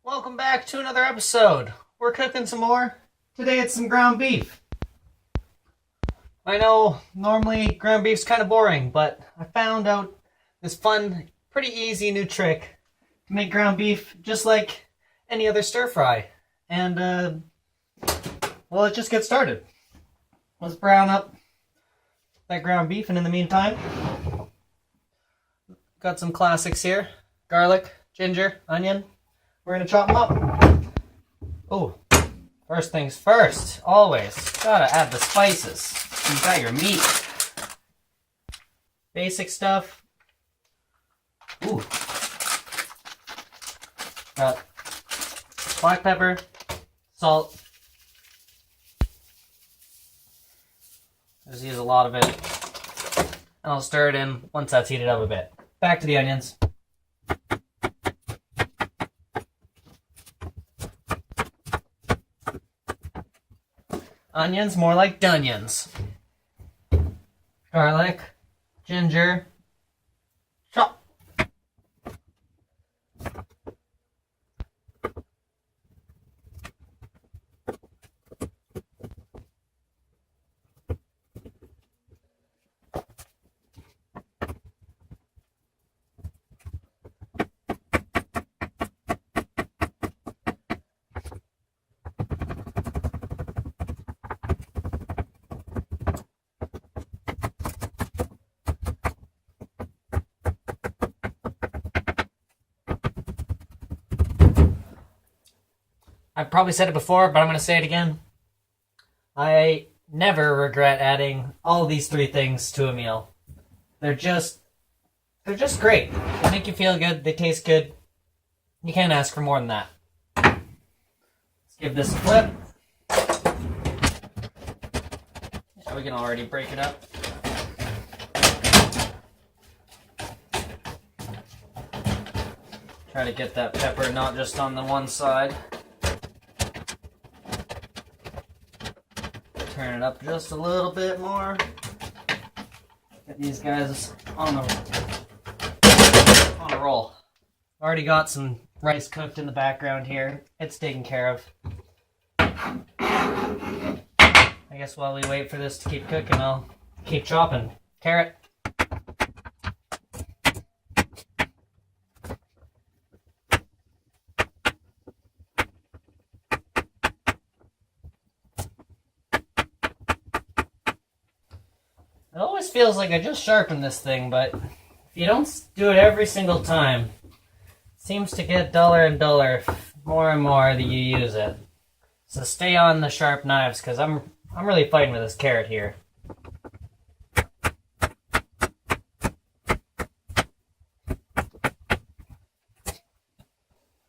Welcome back to another episode. We're cooking some more. Today it's some ground beef. I know normally ground beef's kind of boring, but I found out this fun, pretty easy new trick to make ground beef just like any other stir fry. And, well, let's just get started. Let's brown up that ground beef, and in the meantime, got some classics here. Garlic, ginger, onion. We're gonna chop them up. Oh, first things first, always gotta add the spices. You got your meat. Basic stuff. Ooh. Got black pepper, salt. Just use a lot of it. And I'll stir it in once that's heated up a bit. Back to the onions. Onions, more like dunions. Garlic, ginger, chop. I've probably said it before, but I'm going to say it again. I never regret adding all these three things to a meal. They're just great. They make you feel good. They taste good. You can't ask for more than that. Let's give this a flip. Yeah, we can already break it up. Try to get that pepper not just on the one side. Turn it up just a little bit more. Get these guys on a roll. Already got some rice cooked in the background here. It's taken care of. I guess while we wait for this to keep cooking, I'll keep chopping. Carrot. It always feels like I just sharpened this thing, but if you don't do it every single time, it seems to get duller and duller more and more that you use it. So stay on the sharp knives, because I'm really fighting with this carrot here.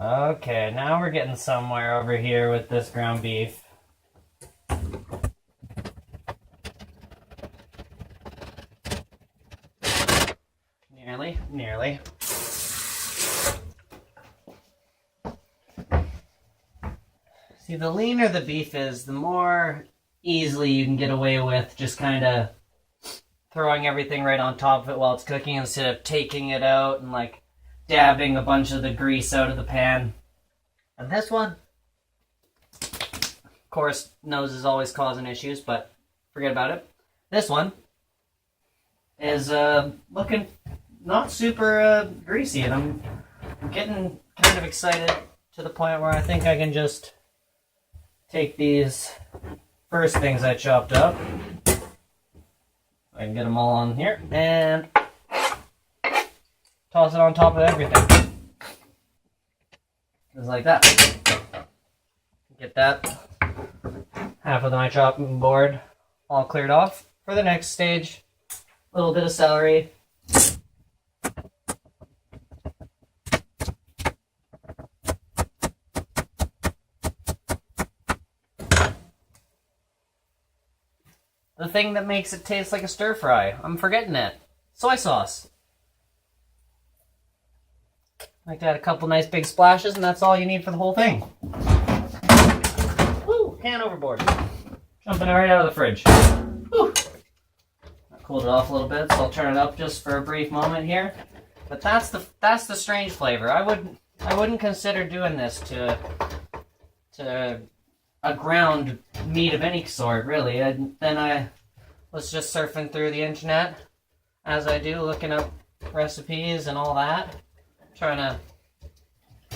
Okay, now we're getting somewhere over here with this ground beef. Nearly. See, the leaner the beef is, the more easily you can get away with just kind of throwing everything right on top of it while it's cooking instead of taking it out and like dabbing a bunch of the grease out of the pan. And this one, of course, nose is always causing issues, but forget about it. This one is looking not super greasy, and I'm getting kind of excited to the point where I think I can just take these first things I chopped up. I can get them all on here and toss it on top of everything. Just like that. Get that half of my chopping board all cleared off. For the next stage, a little bit of celery. The thing that makes it taste like a stir fry. I'm forgetting it. Soy sauce. Like to add a couple nice big splashes, and that's all you need for the whole thing. Woo! Hand overboard. Jumping right out of the fridge. Woo! I cooled it off a little bit, so I'll turn it up just for a brief moment here. But that's the strange flavor. I I wouldn't consider doing this to a ground meat of any sort, really. Then I was just surfing through the internet, as I do, looking up recipes and all that, trying to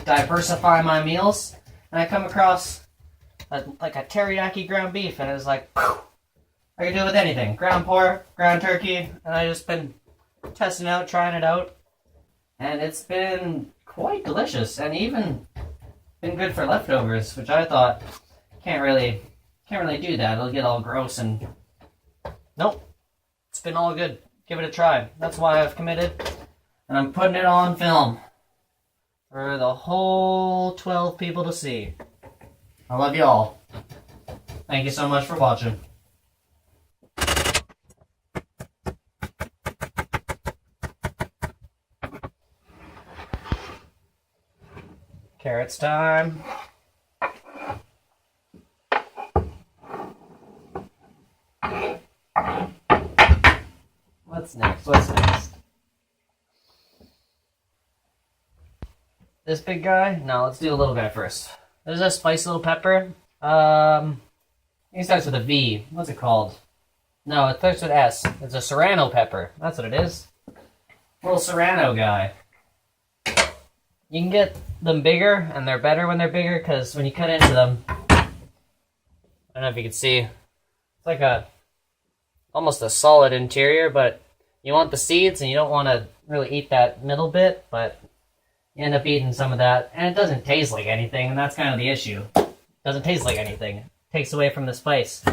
diversify my meals, and I come across like a teriyaki ground beef, and it was like, phew, I can do it with anything. Ground pork, ground turkey, and I just been testing it out, trying it out, and it's been quite delicious, and even been good for leftovers, which I thought can't really do that. It'll get all gross, and nope, it's been all good. Give it a try. That's why I've committed, and I'm putting it on film for the whole 12 people to see. I love you all. Thank you so much for watching. Carrots time. What's next? What's next? This big guy? No, let's do a little guy first. There's a spicy little pepper. It starts with a V. What's it called? No, it starts with S. It's a serrano pepper. That's what it is. Little serrano guy. You can get them bigger, and they're better when they're bigger, because when you cut into them, I don't know if you can see, it's like almost a solid interior, but you want the seeds, and you don't want to really eat that middle bit, but you end up eating some of that, and it doesn't taste like anything, and that's kind of the issue. It doesn't taste like anything. It takes away from the spice.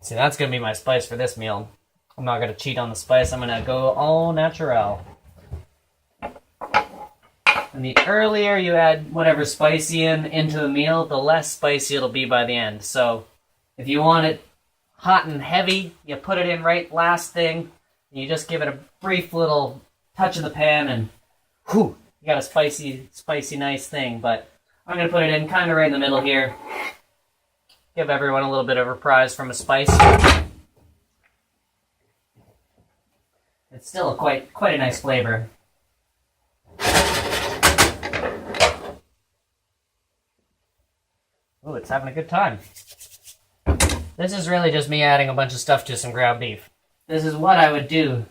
See, that's going to be my spice for this meal. I'm not going to cheat on the spice. I'm going to go all natural. And the earlier you add whatever spicy into the meal, the less spicy it'll be by the end. So if you want it hot and heavy, you put it in right last thing. And you just give it a brief little touch of the pan, and whew, you got a spicy, nice thing. But I'm going to put it in kind of right in the middle here. Give everyone a little bit of a prize from a spice. It's still quite a nice flavor. Ooh, it's having a good time. This is really just me adding a bunch of stuff to some ground beef. This is what I would do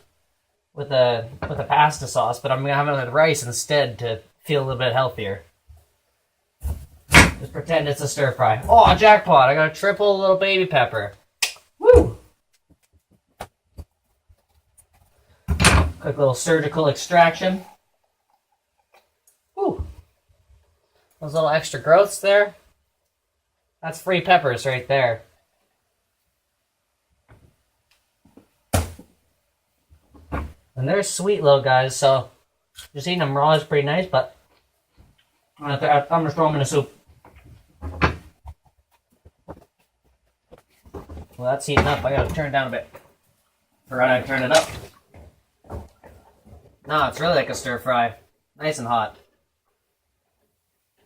with a pasta sauce, but I'm gonna have it with rice instead to feel a little bit healthier. Just pretend it's a stir fry. Oh, jackpot! I got a triple little baby pepper. Woo! Quick little surgical extraction. Woo! Those little extra growths there. That's free peppers right there. And they're sweet little guys, so just eating them raw is pretty nice, but I'm gonna throw them in a soup. Well, that's heating up. I gotta turn it down a bit. Forgot I turned it up. No, it's really like a stir fry. Nice and hot.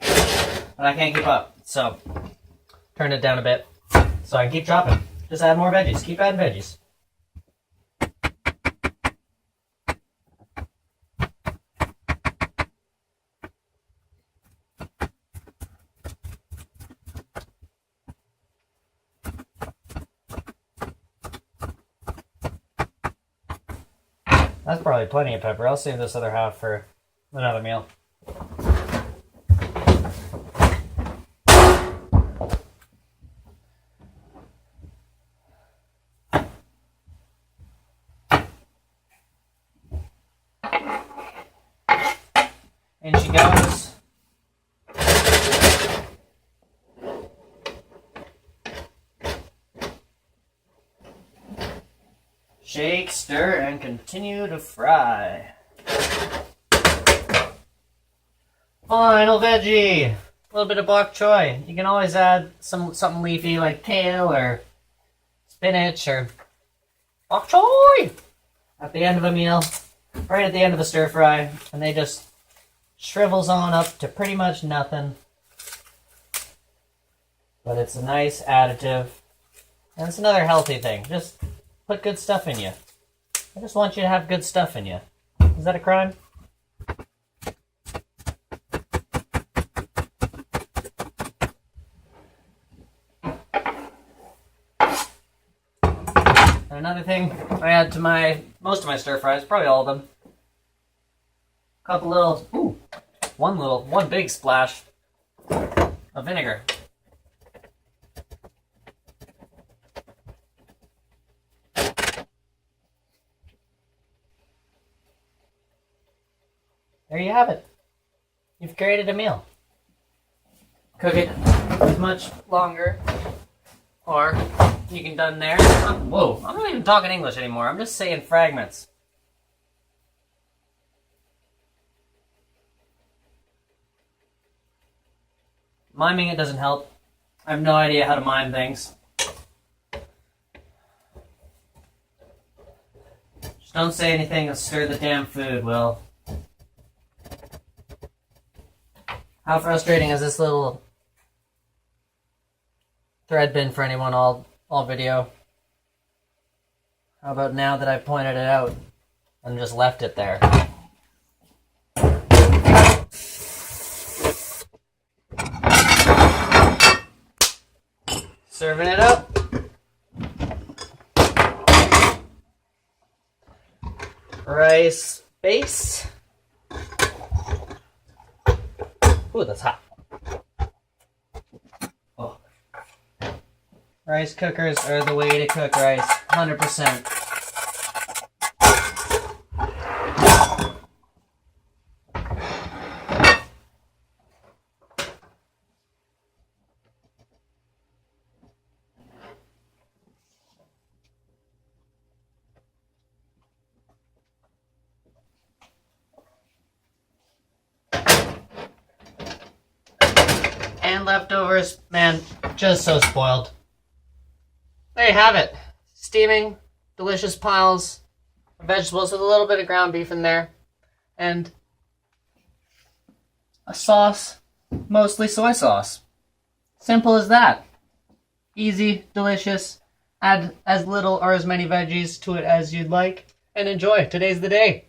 But I can't keep up, so turn it down a bit so I can keep chopping. Just add more veggies. Keep adding veggies. That's probably plenty of pepper. I'll save this other half for another meal. In she goes. Shake, stir, and continue to fry. Final veggie! A little bit of bok choy. You can always add something leafy like kale or spinach or bok choy at the end of a meal, right at the end of the stir fry, and they just shrivels on up to pretty much nothing. But it's a nice additive. And it's another healthy thing. Just put good stuff in you. I just want you to have good stuff in you. Is that a crime? And another thing I add to most of my stir fries, probably all of them. One big splash of vinegar. There you have it. You've created a meal. Cook it much longer, or you can done there. Whoa, I'm not even talking English anymore. I'm just saying fragments. Miming it doesn't help. I have no idea how to mime things. Just don't say anything and stir the damn food, Will. How frustrating is this little thread been for anyone all video? How about now that I've pointed it out and just left it there? Serving it up. Rice base. Ooh, that's hot. Oh. Rice cookers are the way to cook rice, 100%. And leftovers, man, just so spoiled. There you have it. Steaming, delicious piles of vegetables with a little bit of ground beef in there. And a sauce, mostly soy sauce. Simple as that. Easy, delicious. Add as little or as many veggies to it as you'd like. And enjoy. Today's the day.